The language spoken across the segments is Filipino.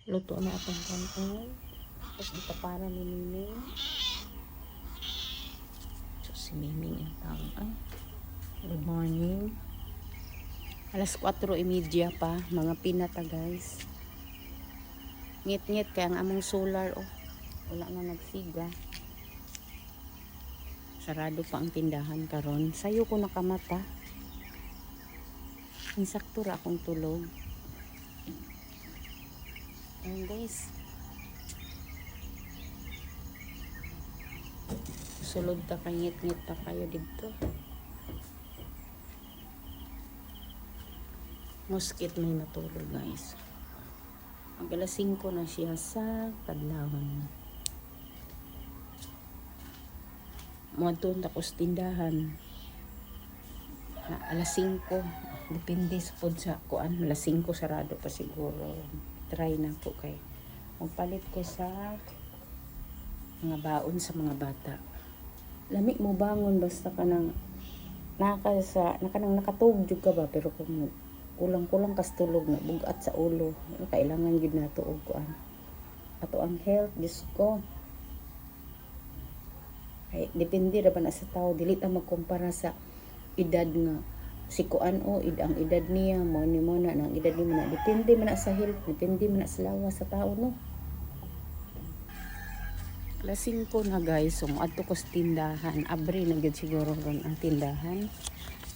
Luto na atong kanon. Tapos itaparan ni Miming. So, si Miming ang tawag. Ay, good morning. Alas 4:30 pa. Mga pinata guys. Ngit-ngit kaya ang among solar. Oh, wala na nagsiga. Sarado pa ang tindahan karon. Sayo ko nakamata. Insakto ra akong tulog. Ayan guys. Sulod ta kay ngit-ngit pa kayo dito. Muskit may matulog guys. Ang alas 5 na siya sa kadlawan. Muadto tapos tindahan. Na alas 5. Depende sa pod sa kuan. Alas 5 sarado pa siguro. Try na ko kay magpalit ko sa mga baon sa mga bata. Lami mo bangon basta ka nang nakatug ka ba, pero kung kulang-kulang kas tulog na bugat sa ulo, kailangan gid nato og kuan ato ang health. Diyos ko, ay depende ra ba na sa tao, dili ta magkumpara sa edad nga si kuan o ang edad niya mo ni mo na ang edad ni mo na, depende man na sa health, depende man na sa lawas sa tao no. Alas 5 na guys, so adto ko sa tindahan. Abre na gid siguro ron ang tindahan.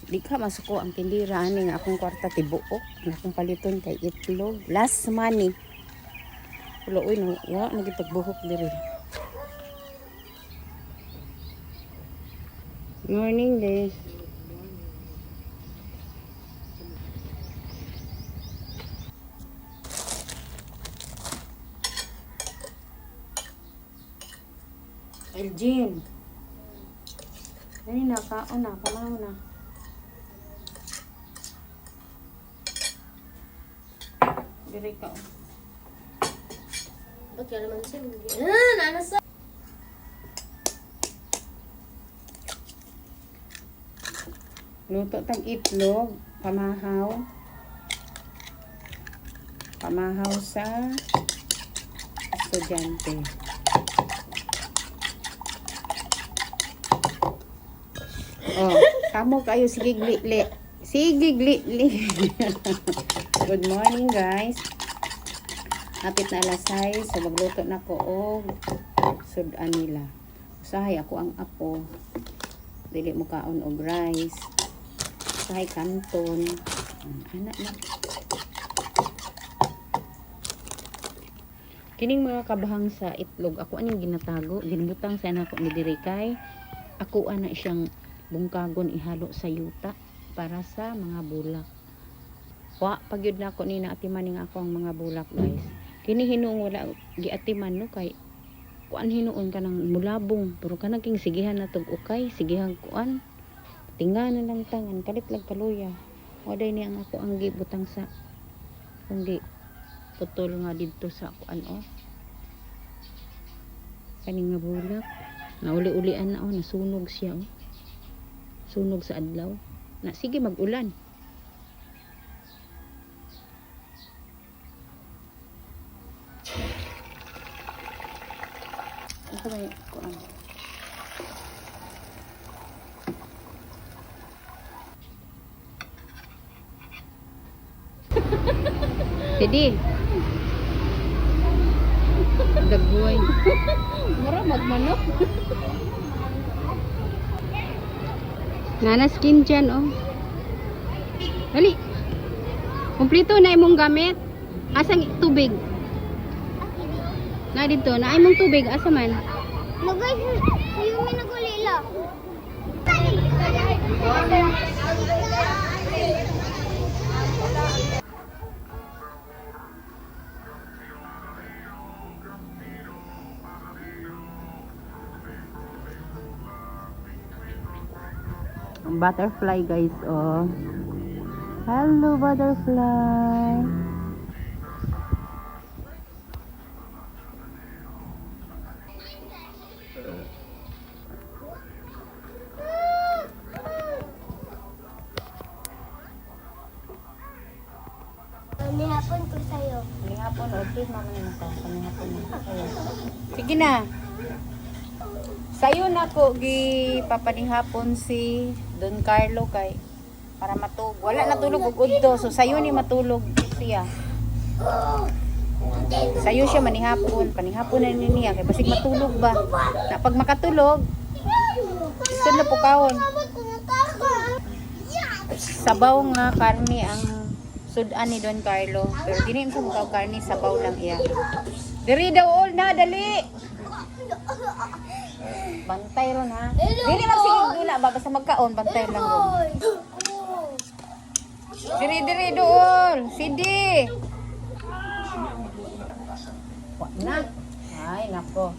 Di ka masuko ang tindira ani nga akong kwarta tibuok nga akong paliton kay itlog. Last money. Wala oy no, wa nagipagbuhok diri. Morning guys. Elgin. Ay nakaon na, pamaw na. Diri ka. Ba't ka naman siya? Nanasa! Luto tang itlog, pamahaw. Pamahaw sa estudyante. Oh, kamo kayo sige gli-li. Sige gli-li. Good morning guys. Hapit na alas 6, so magluto na ko og sudan nila. Usahay ako ang apo. Dili mo kaon og rice. Usahay kanton. Anak na. Kining mga kabahang sa itlog, ako aning ginatago, ginbutang sa nako ni diri kay ako ana siyang bungkagon ihalo sa yuta para sa mga bulak. Wa pagyud na ako ni naatiman ning ako ang mga bulak guys. Kini hinuon wala giatiman no kay kuan hinuon ka nang mulabong, pero kanang king sigihan na tog ukay, sigihan kuan. Tinganan lang tangan kalit lag kaluya. Waday ni ang ako ang gibutang sa kung di putol nga didto sa kuan oh. Kaning nga bulak. Nauli-ulian na oh, nasunog siya oh. Sunog sa adlaw. Na sige mag-ulan. Ito ba yung kuan? Jadi dagboy. Mura magmanok. Nana skin dyan, oh. Dali. Kumplito na imong gamit. Asang tubig? Na dito, na imong tubig. Asa man? Nagay, sa'yo may nagulila. Butterfly guys, oh. Hello butterfly. Manihapon ko sa'yo. Panihapon, okay, mama na ako. Panihapon na ako. Sige na. Sayo na ko papanihapon si Don Carlo kay para matug. Wala natulog og udto, so sayo ni matulog siya. Sayo siya manihapon, panihapon na niya kay basig matulog ba. Na pag makatulog, sun na pukawon. Sabaw nga karne ang sudan ni Don Carlo. Pero dili mo sa karne, sabaw lang iya. Diri daw all na dali. Bantay ron ha. Dili magsigig dula ba basta magkaon bantay lang ron. Diri dool. Sidi. Wa na. Ay nako.